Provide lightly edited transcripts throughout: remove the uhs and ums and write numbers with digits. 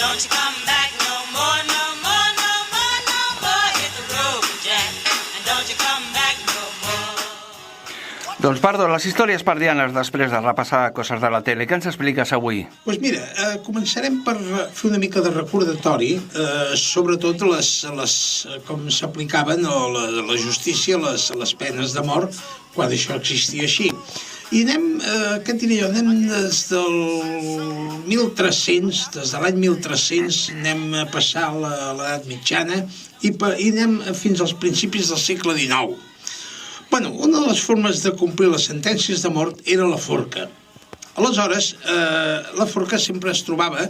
Don't you come back no more, no more, no more, no more. Hit the road, Jack, and don't you come back no more. Doncs Pardo, les històries perdianes després de repassar coses de la tele. Què ens expliques avui? Doncs mira, començarem per fer una mica de recordatori, sobretot com s'aplicaven a la justícia les penes de mort quan això existia així. I anem, què et diré jo, anem des del 1300, des de l'any 1300, anem a passar a l'edat mitjana i anem fins als principis del segle XIX. Bueno, una de les formes de complir les sentències de mort era la forca. Aleshores, la forca sempre es trobava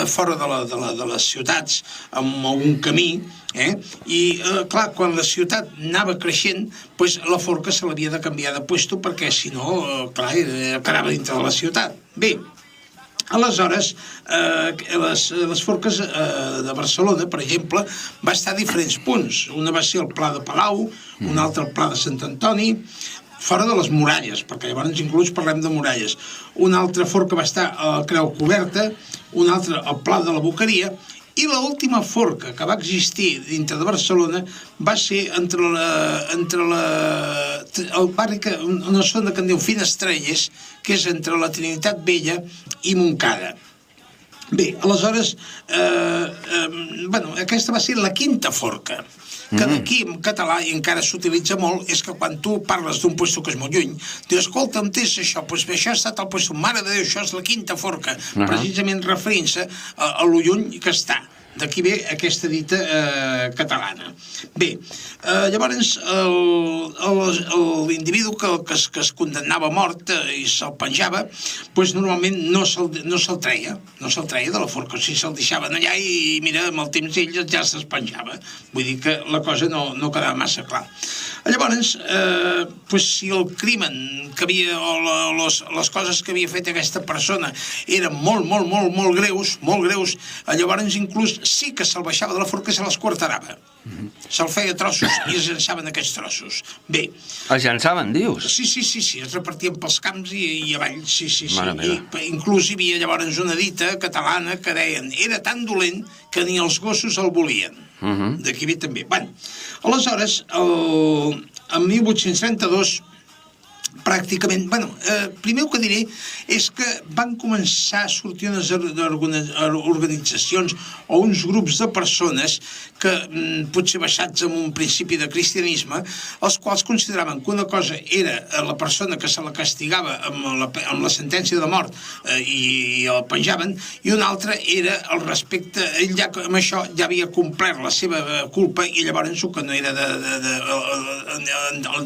fora de les ciutats, amb algun camí, i, clar, quan la ciutat anava creixent, doncs la forca se l'havia de canviar de puesto perquè, si no, clar, quedava dintre de la ciutat. Bé, aleshores, les forques de Barcelona, per exemple, va estar a diferents punts. Una va ser el Pla de Palau, una altra el Pla de Sant Antoni, fora de les muralles, perquè llavors inclús parlem de muralles. Una altra forca va estar a Creu Coberta, una altra al Pla de la Boqueria, i l'última forca que va existir dintre de Barcelona va ser entre el barri, una zona que en diu Finestrelles, que és entre la Trinitat Vella i Montcada. Bé, aleshores, aquesta va ser la quinta forca, que d'aquí en català, i encara s'utilitza molt, és que quan tu parles d'un puesto que és molt lluny, dius, escolta, on és això? Doncs això ha estat el puesto, mare de Déu, això és la quinta forca, precisament referint-se a lo lluny que està. D'aquí ve aquesta dita catalana. Bé, llavors l'individu que es condemnava a mort i se'l penjava, doncs normalment no se'l treia de la forca, o sigui, se'l deixaven allà i mira, amb el temps ell ja se'ls penjava. Vull dir que la cosa no quedava massa clar. Llavors, si el crimen que havia, o les coses que havia fet aquesta persona eren molt greus, llavors inclús sí que se'l baixava de la forca i se l'esquarterava. Se'l feia trossos i es llançaven aquests trossos. Bé. Es llançaven, dius? Sí, es repartien pels camps i avall, sí. Inclús hi havia llavors una dita catalana que deien era tan dolent que ni els gossos el volien. D'aquí ve també. Bé, aleshores, en 1832, pràcticament, primer el que diré és que van començar a sortir unes organitzacions o uns grups de persones que, potser basats en un principi de cristianisme, els quals consideraven que una cosa era la persona que se la castigava amb la sentència de mort i el penjaven, i una altra era el respecte, ell ja amb això ja havia complert la seva culpa, i llavors el que no era de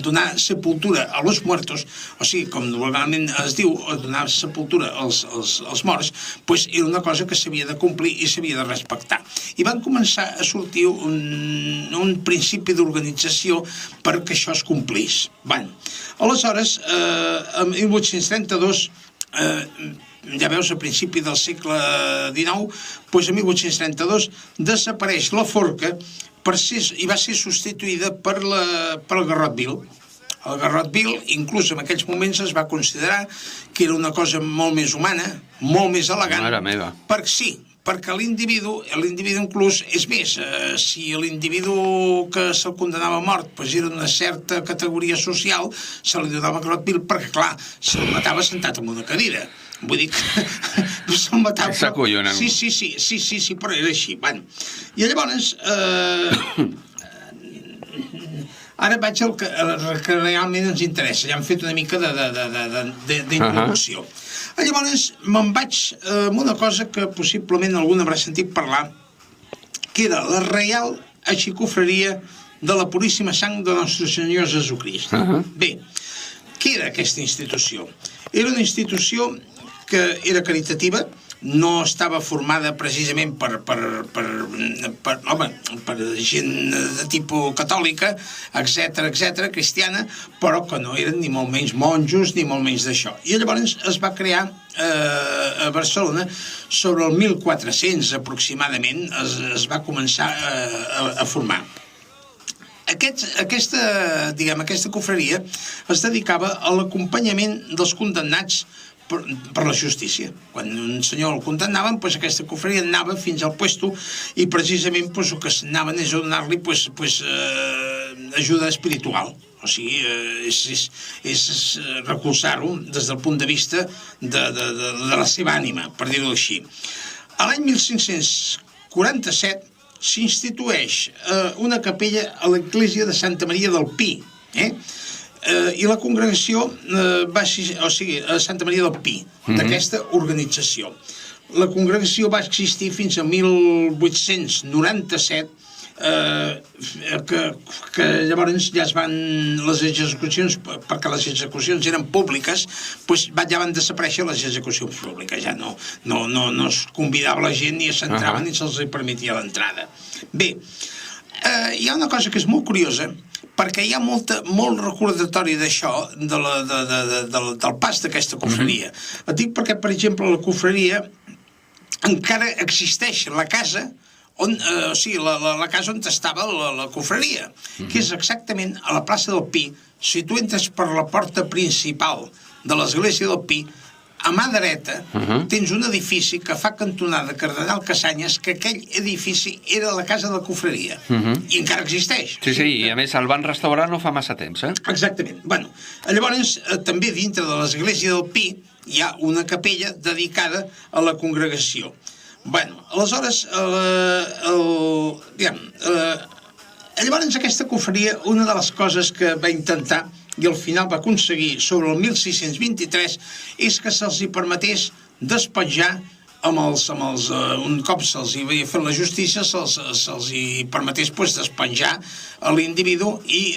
donar sepultura a los muertos, o sigui, com normalment es diu, donar sepultura als morts, doncs era una cosa que s'havia de complir i s'havia de respectar. I van començar a sortir un principi d'organització perquè això es complís. Aleshores, en 1832, ja veus, a principi del segle XIX, doncs en 1832 desapareix la forca i va ser substituïda per el Garrot Vil. El Garrot Vil, inclús en aquells moments, es va considerar que era una cosa molt més humana, molt més elegant. Mare meva. Perquè l'individu inclús, és més, si l'individu que se'l condemnava a mort era d'una certa categoria social, se li donava Garrot Vil perquè, clar, se'l matava sentat en una cadira. Vull dir que se'l matava... S'acollonen. Sí, però era així. I llavors... Ara vaig al que realment ens interessa. Ja hem fet una mica d'introducció. Llavors me'n vaig amb una cosa que possiblement algun haurà sentit parlar, que era la Reial Arxicofreria de la Puríssima Sang de Nostre Senyor Jesucrist. Bé, què era aquesta institució? Era una institució que era caritativa, no estava formada precisament per gent de tipus catòlica, etc., cristiana, però que no eren ni molt menys monjos ni molt menys d'això. I llavors es va crear a Barcelona sobre el 1400 aproximadament, es va començar a formar. Aquesta confraria es dedicava a l'acompanyament dels condemnats per la justícia. Quan un senyor el condemnaven, doncs aquesta cofreria anava fins al puesto i precisament doncs, el que anaven és a donar-li ajuda espiritual. O sigui, és recolzar-ho des del punt de vista de la seva ànima, per dir-ho així. A l'any 1547 s'institueix una capella a l'església de Santa Maria del Pi, i la congregació va a Santa Maria del Pi, d'aquesta organització. La congregació va existir fins a 1897, que llavors ja es van les execucions, perquè les execucions eren públiques, doncs ja van desaparèixer les execucions públiques, ja no es convidava la gent ni s'entrava ni se'ls permetia l'entrada. Bé, hi ha una cosa que és molt curiosa, perquè hi ha molt recordatori d'això, del pas d'aquesta cofreria. Et dic perquè, per exemple, la cofreria encara existeix, la casa la casa on estava la cofreria, que és exactament a la plaça del Pi. Si tu entres per la porta principal de l'església del Pi, a mà dreta tens un edifici que fa cantonada Cardenal Cassanyes, que aquell edifici era la casa de la cofreria, i encara existeix. Sí, i a més el van restaurar no fa massa temps, Exactament. Llavors, també dintre de l'església del Pi hi ha una capella dedicada a la congregació. Aleshores, llavors aquesta cofreria, una de les coses que va intentar i al final va aconseguir sobre el 1623 és que se'ls hi permetés despenjar un cop se'ls hi havia fet la justícia, se'ls hi permetés despenjar a l'individu i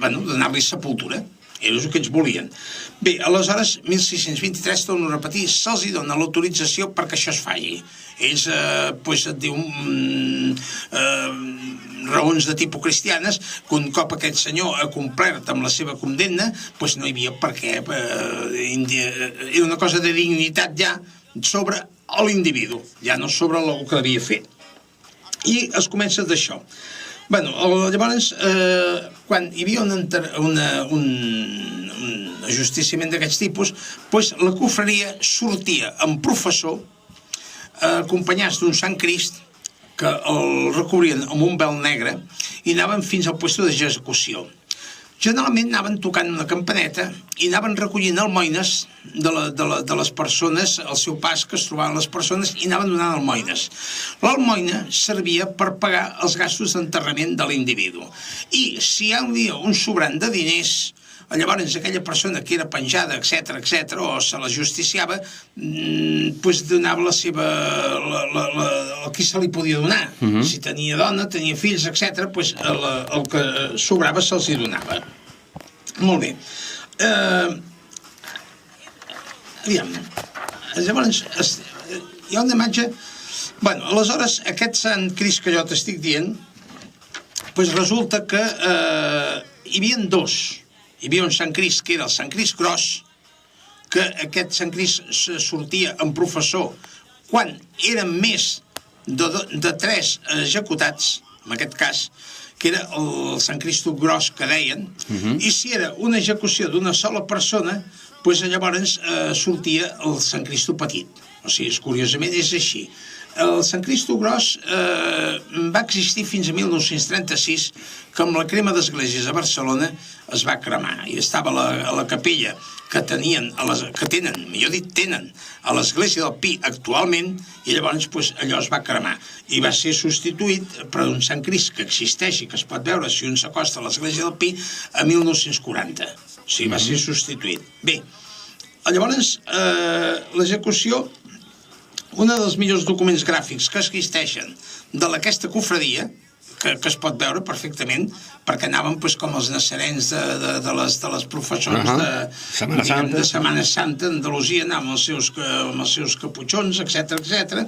donar-li sepultura. És el que ells volien. Bé, aleshores, 1623, torno a repetir, se'ls hi dona l'autorització perquè això es falli. Ells, et diu, raons de tipus cristianes, que un cop aquest senyor ha complert amb la seva condemna, doncs no hi havia per què. Era una cosa de dignitat ja sobre l'individu, ja no sobre el que havia fet. I es comença d'això. Llavors, quan hi havia un ajusticiament d'aquests tipus, la cofreria sortia amb professor, acompanyats d'un Sant Crist, que el recobrien amb un vel negre, i anaven fins al lloc d'execució. Generalment anaven tocant una campaneta i anaven recollint almoines de les persones, al seu pas que es trobaven les persones, i anaven donant almoines. L'almoina servia per pagar els gastos d'enterrament de l'individu. I si hi havia un sobrant de diners, llavors aquella persona que era penjada, etc., o se la justiciava, donava la seva... el que se li podia donar. Si tenia dona, tenia fills, etc., el que sobrava se'ls hi donava. Molt bé. Llavors, hi ha una imatge... Aleshores, aquest Sant Crist que jo t'estic dient, resulta que hi havia dos. Hi havia un Sant Crist que era el Sant Crist gros, que aquest Sant Crist sortia en professor quan eren més de 3 executats, en aquest cas, que era el Sant Crist gros que deien, i si era una execució d'una sola persona, llavors sortia el Sant Crist petit. O sigui, curiosament és així. El Sant Cristo Gros va existir fins a 1936, que amb la crema d'esglésies a Barcelona es va cremar, i estava a la capella que tenen a l'església del Pi actualment, i llavors allò es va cremar i va ser substituït per un Sant Crist que existeix i que es pot veure si un s'acosta a l'església del Pi a 1940. O sigui, va ser substituït. Bé, llavors l'execució, un dels millors documents gràfics que existeixen d'aquesta cofredia, que es pot veure perfectament, perquè anaven com els nacerens de les professors de Setmana Santa d'Andalusia, anaven amb els seus caputxons, etc.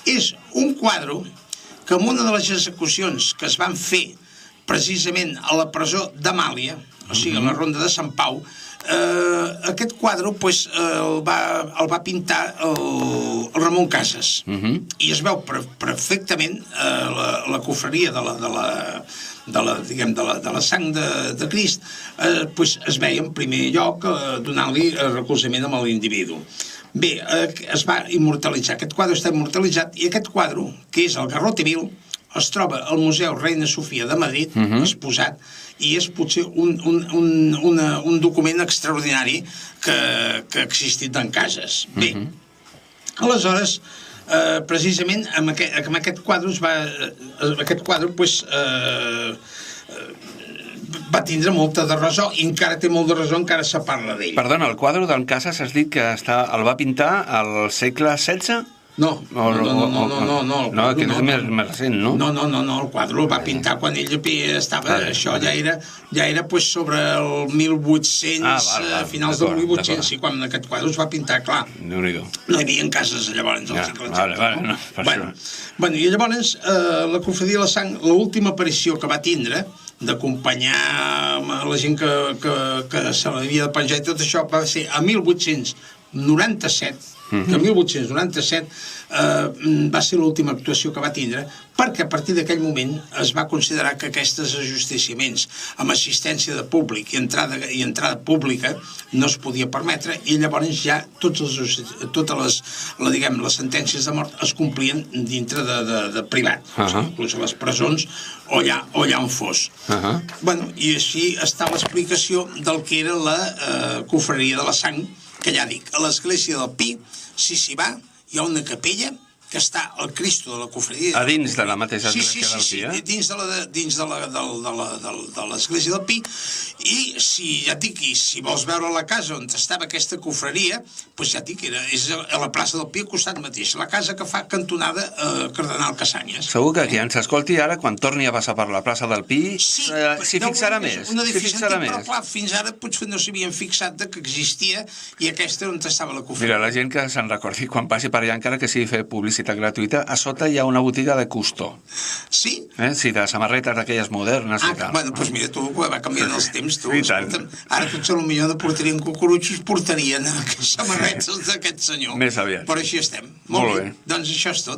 És un quadre que en una de les execucions que es van fer precisament a la presó d'Amàlia, o sigui, a la Ronda de Sant Pau, aquest quadre pues, el va pintar el Ramon Casas i es veu perfectament la cofreria de la sang de Crist pues, es veia en primer lloc donant-li recolzament amb l'individu. Bé, es va immortalitzar, aquest quadre està immortalitzat i aquest quadre, que és el Garrote Vil, es troba al Museu Reina Sofia de Madrid, exposat, i és potser un document extraordinari que ha existit en cases. Bé, aleshores, precisament amb aquest quadre pues, va tindre molta de raó i encara té molt de raó, encara se parla d'ell. Perdona, el quadre d'en Casas has dit que el va pintar al segle XVI? No, no, que és més recent, no? No, el quadre el va pintar quan ell estava, això ja era pues, sobre el 1800, finals del 1800, i quan aquest quadre es va pintar, clar, no hi havia cases llavors al segle XIX. Bueno, i llavors la cofredia de la sang, l'última aparició que va tindre d'acompanyar la gent que se l'havia de penjar i tot això va ser a 1897, que el 1897 va ser l'última actuació que va tindre, perquè a partir d'aquell moment es va considerar que aquests ajusticiaments amb assistència de públic i entrada pública no es podia permetre i llavors ja totes les sentències de mort es complien dintre de privat, inclús a les presons o allà on fos. Bueno, i així està l'explicació del que era la cofreria de la sang, que ja dic, a l'església del Pi, si s'hi va, hi ha una capella que està al Cristo de la cofredia. A dins de la mateixa església del Pi, Sí, dins de l'església del Pi, i si ja dic, si vols veure la casa on estava aquesta cofreria, doncs ja dic, és a la plaça del Pi, al costat mateix, la casa que fa cantonada Cardenal Cassanyes. Segur que qui ens escolti ara, quan torni a passar per la plaça del Pi, s'hi fixarà més. Però clar, fins ara potser no s'havien fixat que existia i aquesta on estava la cofreria. Mira, la gent que se'n recordi, quan passi per allà, encara que sigui fer publicitat gratuïta, a sota hi ha una botiga de custó. Sí? Sí, de samarretes d'aquelles modernes i tal. Bueno, doncs mira, tu va canviant els temps, tu. Ara potser potser de portarien cucurutxos, portarien samarretes d'aquest senyor. Més aviat. Però així estem. Molt bé. Doncs això és tot.